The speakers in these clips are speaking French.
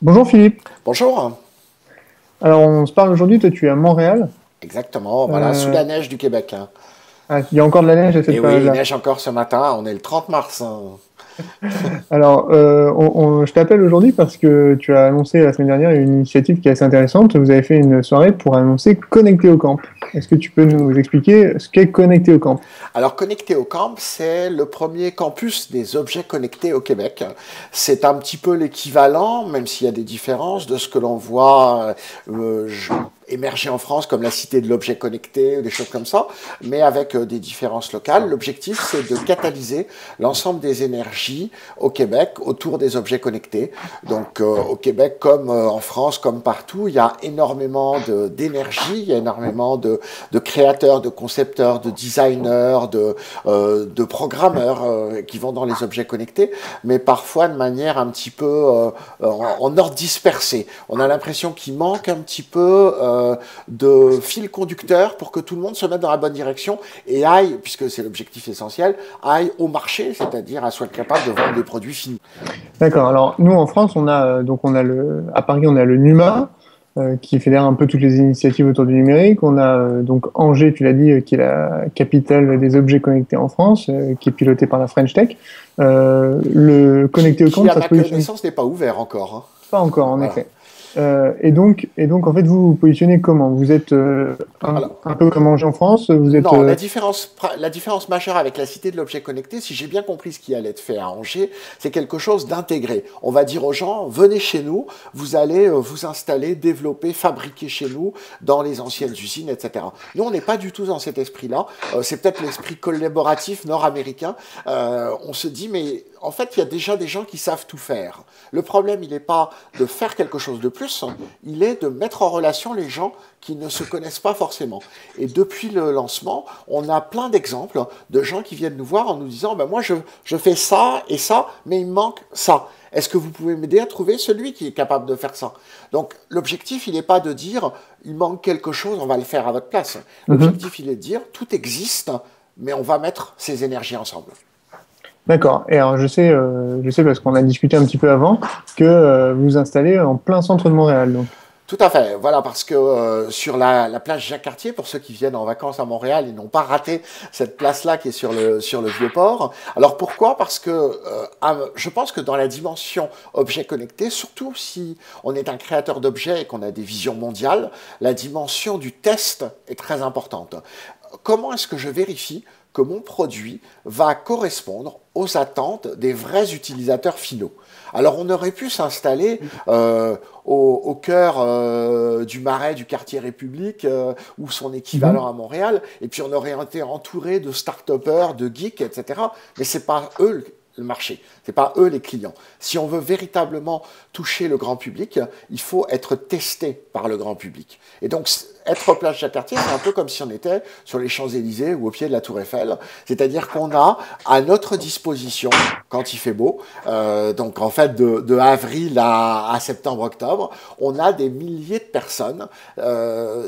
Bonjour Philippe. Bonjour. Alors on se parle aujourd'hui, toi tu es à Montréal. Exactement, voilà, sous Euh, la neige du Québec, hein. il y a encore de la neige à Et cette oui, il période-là. neige encore ce matin, on est le 30 mars, hein. Alors je t'appelle aujourd'hui parce que tu as annoncé la semaine dernière une initiative qui est assez intéressante. Vous avez fait une soirée pour annoncer Connecté au Camp. Est-ce que tu peux nous expliquer ce qu'est Connecté au Camp? Alors, Connecté au Camp, c'est le premier campus des objets connectés au Québec. C'est un petit peu l'équivalent, même s'il y a des différences, de ce que l'on voit émerger en France comme la cité de l'objet connecté, ou des choses comme ça, mais avec des différences locales. L'objectif, c'est de catalyser l'ensemble des énergies au Québec autour des objets connectés. Donc, au Québec, comme en France, comme partout, il y a énormément d'énergie, il y a énormément de créateurs, de concepteurs, de designers, de programmeurs qui vont dans les objets connectés, mais parfois de manière un petit peu en ordre dispersé. On a l'impression qu'il manque un petit peu de fil conducteur pour que tout le monde se mette dans la bonne direction et aille, puisque c'est l'objectif essentiel, aille au marché, c'est-à-dire à soit capable de vendre des produits finis. D'accord. Alors nous en France, on a à Paris on a le NUMA qui fédère un peu toutes les initiatives autour du numérique. On a donc Angers, tu l'as dit, qui est la capitale des objets connectés en France, qui est pilotée par la French Tech. Le Connecté au Qui, Camp, à ça se ma positionne connaissance, n'est pas ouvert encore, hein. pas encore, en Voilà. effet. Et donc, en fait, vous vous positionnez comment? Vous êtes Alors, un peu comme Angers en France, vous êtes... non, la différence majeure avec la cité de l'objet connecté, si j'ai bien compris ce qui allait être fait à Angers, c'est quelque chose d'intégré. On va dire aux gens, venez chez nous, vous allez vous installer, développer, fabriquer chez nous, dans les anciennes usines, etc. Nous, on n'est pas du tout dans cet esprit-là. C'est peut-être l'esprit collaboratif nord-américain. On se dit, mais en fait, il y a déjà des gens qui savent tout faire. Le problème, il n'est pas de faire quelque chose de plus, il est de mettre en relation les gens qui ne se connaissent pas forcément. Et depuis le lancement, on a plein d'exemples de gens qui viennent nous voir en nous disant, ben moi je fais ça et ça, mais il me manque ça. Est-ce que vous pouvez m'aider à trouver celui qui est capable de faire ça? Donc l'objectif, il n'est pas de dire, il manque quelque chose, on va le faire à votre place. Mhm. L'objectif, il est de dire, tout existe, mais on va mettre ces énergies ensemble. D'accord. Et alors, je sais parce qu'on a discuté un petit peu avant, que vous vous installez en plein centre de Montréal. Donc. Tout à fait, voilà, parce que sur la plage Jacques-Cartier, pour ceux qui viennent en vacances à Montréal, ils n'ont pas raté cette place-là qui est sur le Vieux-Port. Alors pourquoi? Parce que je pense que dans la dimension objet connecté, surtout si on est un créateur d'objets et qu'on a des visions mondiales, la dimension du test est très importante. Comment est-ce que je vérifie que mon produit va correspondre aux attentes des vrais utilisateurs finaux? Alors on aurait pu s'installer au cœur du Marais du quartier République ou son équivalent Mhm. à Montréal, et puis on aurait été entouré de start-upers, de geeks, etc. Mais c'est pas eux le marché, c'est pas eux les clients. Si on veut véritablement toucher le grand public, il faut être testé par le grand public. Et donc être place Jacques-Cartier, c'est un peu comme si on était sur les Champs-Élysées ou au pied de la Tour Eiffel. C'est-à-dire qu'on a à notre disposition, quand il fait beau, donc en fait de avril à septembre-octobre, on a des milliers de personnes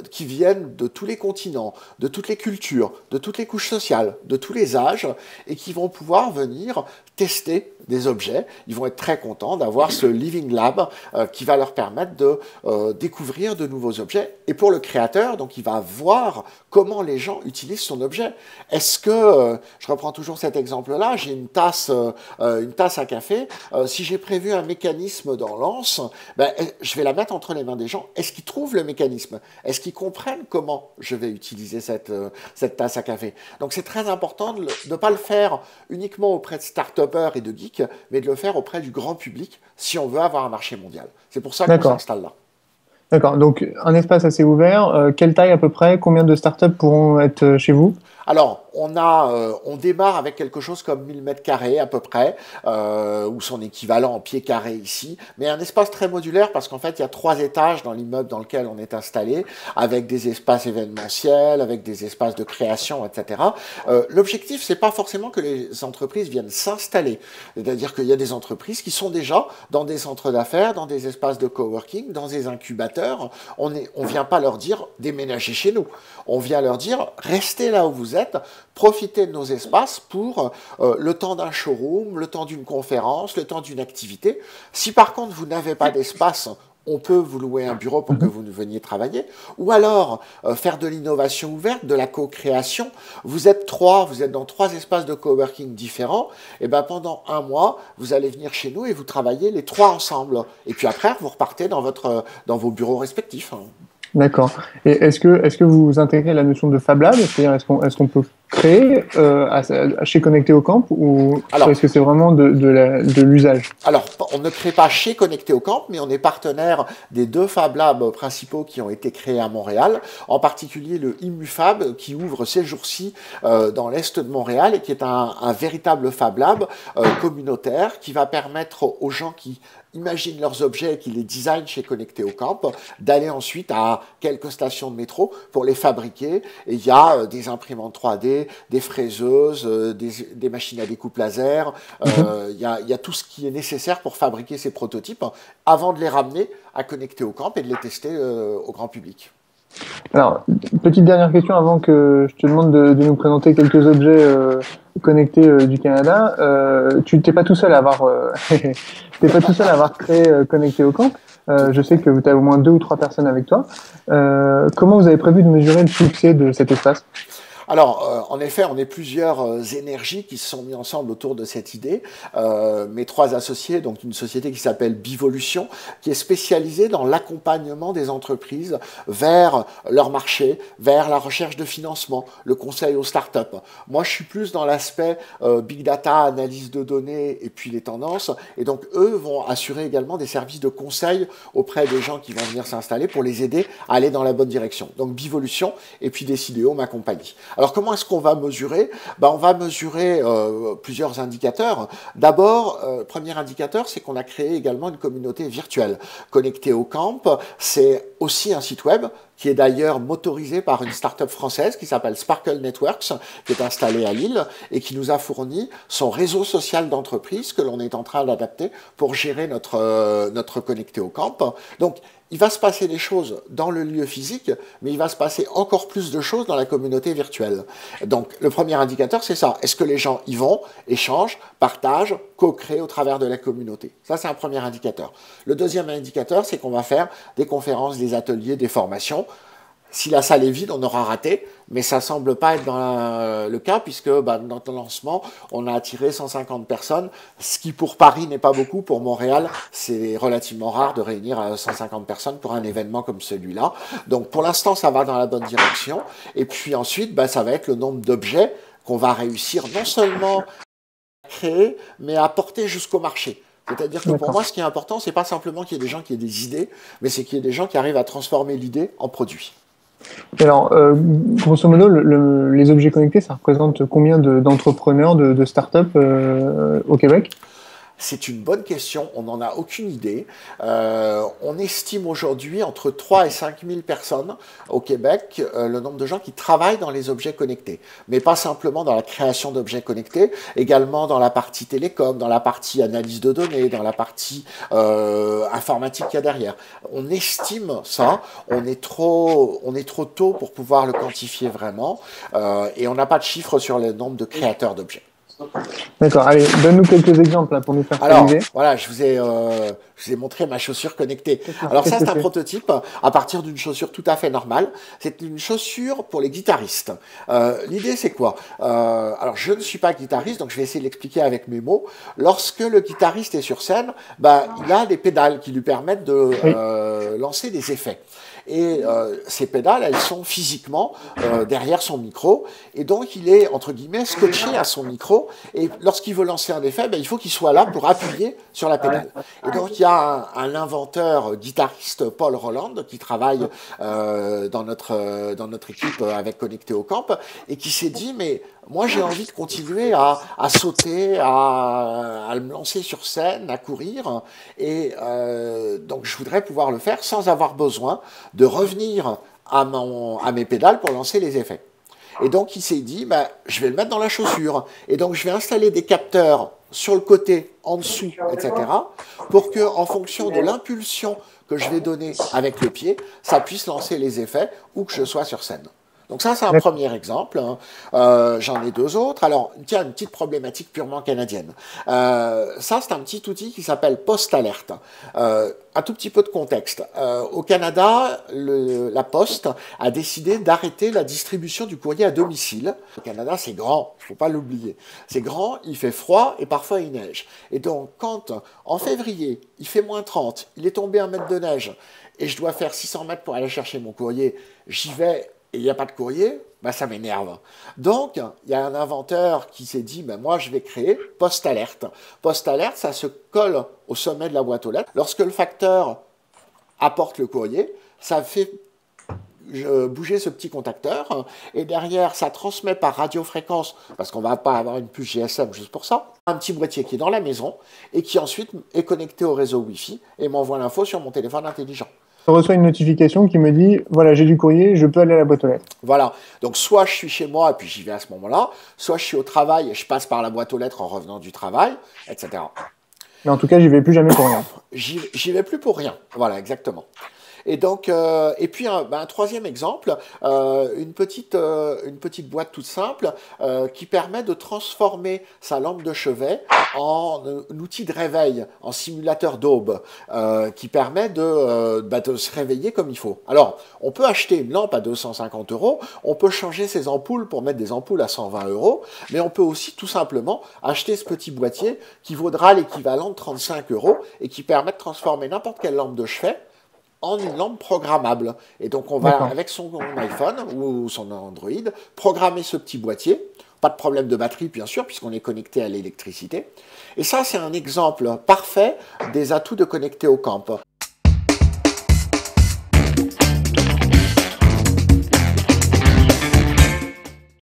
qui viennent de tous les continents, de toutes les cultures, de toutes les couches sociales, de tous les âges, et qui vont pouvoir venir tester des objets. Ils vont être très contents d'avoir ce Living Lab qui va leur permettre de découvrir de nouveaux objets. Et pour le créateur, donc il va voir comment les gens utilisent son objet. Est-ce que, je reprends toujours cet exemple-là, j'ai une tasse à café, si j'ai prévu un mécanisme dans l'anse, ben, je vais la mettre entre les mains des gens. Est-ce qu'ils trouvent le mécanisme? Est-ce qu'ils comprennent comment je vais utiliser cette tasse à café? Donc c'est très important de ne pas le faire uniquement auprès de start-upers et de geeks, mais de le faire auprès du grand public si on veut avoir un marché mondial. C'est pour ça qu'on D'accord. s'installe là. D'accord. Donc, un espace assez ouvert. Quelle taille à peu près? Combien de startups pourront être chez vous? Alors, on démarre avec quelque chose comme 1000 mètres carrés à peu près, ou son équivalent en pieds carrés ici, mais un espace très modulaire parce qu'en fait, il y a 3 étages dans l'immeuble dans lequel on est installé, avec des espaces événementiels, avec des espaces de création, etc. L'objectif, c'est pas forcément que les entreprises viennent s'installer, c'est-à-dire qu'il y a des entreprises qui sont déjà dans des centres d'affaires, dans des espaces de coworking, dans des incubateurs. On vient pas leur dire déménagez chez nous, on vient leur dire restez là où vous vous êtes, profitez de nos espaces pour le temps d'un showroom, le temps d'une conférence, le temps d'une activité. Si par contre vous n'avez pas d'espace, on peut vous louer un bureau pour que vous veniez travailler, ou alors faire de l'innovation ouverte, de la co-création. Vous êtes trois, vous êtes dans 3 espaces de coworking différents, et ben pendant 1 mois, vous allez venir chez nous et vous travaillez les 3 ensemble. Et puis après, vous repartez dans vos bureaux respectifs. D'accord. Et est-ce que vous intégrez la notion de Fab Lab? C'est-à-dire, est-ce qu'on peut créer chez Connecté au Camp, ou est-ce que c'est vraiment de l'usage? Alors, on ne crée pas chez Connecté au Camp, mais on est partenaire des 2 Fab Labs principaux qui ont été créés à Montréal, en particulier le ImuFab qui ouvre ces jours-ci dans l'est de Montréal et qui est un véritable Fab Lab communautaire qui va permettre aux gens qui imaginent leurs objets et qui les designent chez Connecté au Camp, d'aller ensuite à quelques stations de métro pour les fabriquer. Et il y a des imprimantes 3D, des fraiseuses, des machines à découpe laser. Il y a tout ce qui est nécessaire pour fabriquer ces prototypes avant de les ramener à Connecté au Camp et de les tester au grand public. Alors, petite dernière question avant que je te demande de nous présenter quelques objets connectés du Canada. Tu n'es pas tout seul à avoir, t'es pas tout seul à avoir créé Connecté au Camp. Je sais que tu as au moins 2 ou 3 personnes avec toi. Comment vous avez prévu de mesurer le succès de cet espace? Alors, en effet, on est plusieurs énergies qui se sont mis ensemble autour de cette idée. Mes 3 associés, donc une société qui s'appelle Bivolution, qui est spécialisée dans l'accompagnement des entreprises vers leur marché, vers la recherche de financement, le conseil aux startups. Moi, je suis plus dans l'aspect big data, analyse de données et puis les tendances. Et donc, eux vont assurer également des services de conseil auprès des gens qui vont venir s'installer pour les aider à aller dans la bonne direction. Donc, Bivolution et puis Decideo m'accompagnent. Alors, comment est-ce qu'on va mesurer? On va mesurer plusieurs indicateurs. D'abord, premier indicateur, c'est qu'on a créé également une communauté virtuelle. Connecté au Camp, c'est aussi un site web qui est d'ailleurs motorisé par une start-up française qui s'appelle Sparkle Networks, qui est installée à Lille et qui nous a fourni son réseau social d'entreprise que l'on est en train d'adapter pour gérer notre Connecté au Camp. Donc, il va se passer des choses dans le lieu physique, mais il va se passer encore plus de choses dans la communauté virtuelle. Donc, le premier indicateur, c'est ça. Est-ce que les gens y vont, échangent, partagent, co-créent au travers de la communauté? Ça, c'est un premier indicateur. Le deuxième indicateur, c'est qu'on va faire des conférences, des ateliers, des formations. Si la salle est vide, on aura raté, mais ça semble pas être dans le cas, puisque dans le lancement, on a attiré 150 personnes, ce qui pour Paris n'est pas beaucoup. Pour Montréal, c'est relativement rare de réunir 150 personnes pour un événement comme celui-là. Donc pour l'instant, ça va dans la bonne direction. Et puis ensuite, ça va être le nombre d'objets qu'on va réussir non seulement à créer, mais à porter jusqu'au marché. C'est-à-dire que pour moi, ce qui est important, c'est pas simplement qu'il y ait des gens qui aient des idées, mais c'est qu'il y ait des gens qui arrivent à transformer l'idée en produit. Et alors, grosso modo, les objets connectés, ça représente combien d'entrepreneurs, de startups au Québec? C'est une bonne question, on n'en a aucune idée. On estime aujourd'hui entre 3 et 5 000 personnes au Québec, le nombre de gens qui travaillent dans les objets connectés. Mais pas simplement dans la création d'objets connectés, également dans la partie télécom, dans la partie analyse de données, dans la partie informatique qu'il y a derrière. On estime ça, on est trop tôt pour pouvoir le quantifier vraiment, et on n'a pas de chiffres sur le nombre de créateurs d'objets. D'accord, allez, donne-nous quelques exemples là, pour nous faire réaliser. Alors, voilà, je vous ai montré ma chaussure connectée. Alors ça, c'est un prototype à partir d'une chaussure tout à fait normale. C'est une chaussure pour les guitaristes. L'idée, c'est quoi? Alors, je ne suis pas guitariste, donc je vais essayer de l'expliquer avec mes mots. Lorsque le guitariste est sur scène, il a des pédales qui lui permettent de lancer des effets. Et ces pédales, elles sont physiquement derrière son micro, et donc il est, entre guillemets, scotché à son micro, et lorsqu'il veut lancer un effet, il faut qu'il soit là pour appuyer sur la pédale. Et donc il y a un inventeur, guitariste, Paul Roland, qui travaille dans notre équipe avec Connecté au Camp, et qui s'est dit, mais moi j'ai envie de continuer à sauter, à me lancer sur scène, à courir, et donc je voudrais pouvoir le faire sans avoir besoin de revenir à mes pédales pour lancer les effets. Et donc il s'est dit, je vais le mettre dans la chaussure, et donc je vais installer des capteurs sur le côté, en dessous, etc., pour que, en fonction de l'impulsion que je vais donner avec le pied, ça puisse lancer les effets ou que je sois sur scène. Donc ça, c'est un premier exemple. Hein. J'en ai deux autres. Alors, tiens, une petite problématique purement canadienne. Ça, c'est un petit outil qui s'appelle Post Alert. Un tout petit peu de contexte. Au Canada, la Poste a décidé d'arrêter la distribution du courrier à domicile. Au Canada, c'est grand, il ne faut pas l'oublier. C'est grand, il fait froid et parfois il neige. Et donc, quand en février, il fait -30, il est tombé 1 mètre de neige et je dois faire 600 mètres pour aller chercher mon courrier, j'y vais et il n'y a pas de courrier, bah, ça m'énerve. Donc, il y a un inventeur qui s'est dit, bah, moi, je vais créer Post Alert. Post Alert, ça se colle au sommet de la boîte aux lettres. Lorsque le facteur apporte le courrier, ça fait bouger ce petit contacteur, et derrière, ça transmet par radiofréquence, parce qu'on ne va pas avoir une puce GSM juste pour ça, un petit boîtier qui est dans la maison, et qui ensuite est connecté au réseau Wi-Fi, et m'envoie l'info sur mon téléphone intelligent. Je reçois une notification qui me dit, voilà, j'ai du courrier, je peux aller à la boîte aux lettres. Voilà, donc soit je suis chez moi et puis j'y vais à ce moment-là, soit je suis au travail et je passe par la boîte aux lettres en revenant du travail, etc. Mais en tout cas, j'y vais plus jamais pour rien. J'y vais plus pour rien, voilà, exactement. Et donc, et puis un troisième exemple, une petite boîte toute simple qui permet de transformer sa lampe de chevet en un outil de réveil, en simulateur d'aube, qui permet de se réveiller comme il faut. Alors, on peut acheter une lampe à 250 €, on peut changer ses ampoules pour mettre des ampoules à 120 €, mais on peut aussi tout simplement acheter ce petit boîtier qui vaudra l'équivalent de 35 € et qui permet de transformer n'importe quelle lampe de chevet en une lampe programmable. Et donc, on va, avec son iPhone ou son Android, programmer ce petit boîtier. Pas de problème de batterie, bien sûr, puisqu'on est connecté à l'électricité. Et ça, c'est un exemple parfait des atouts de connecter au camp.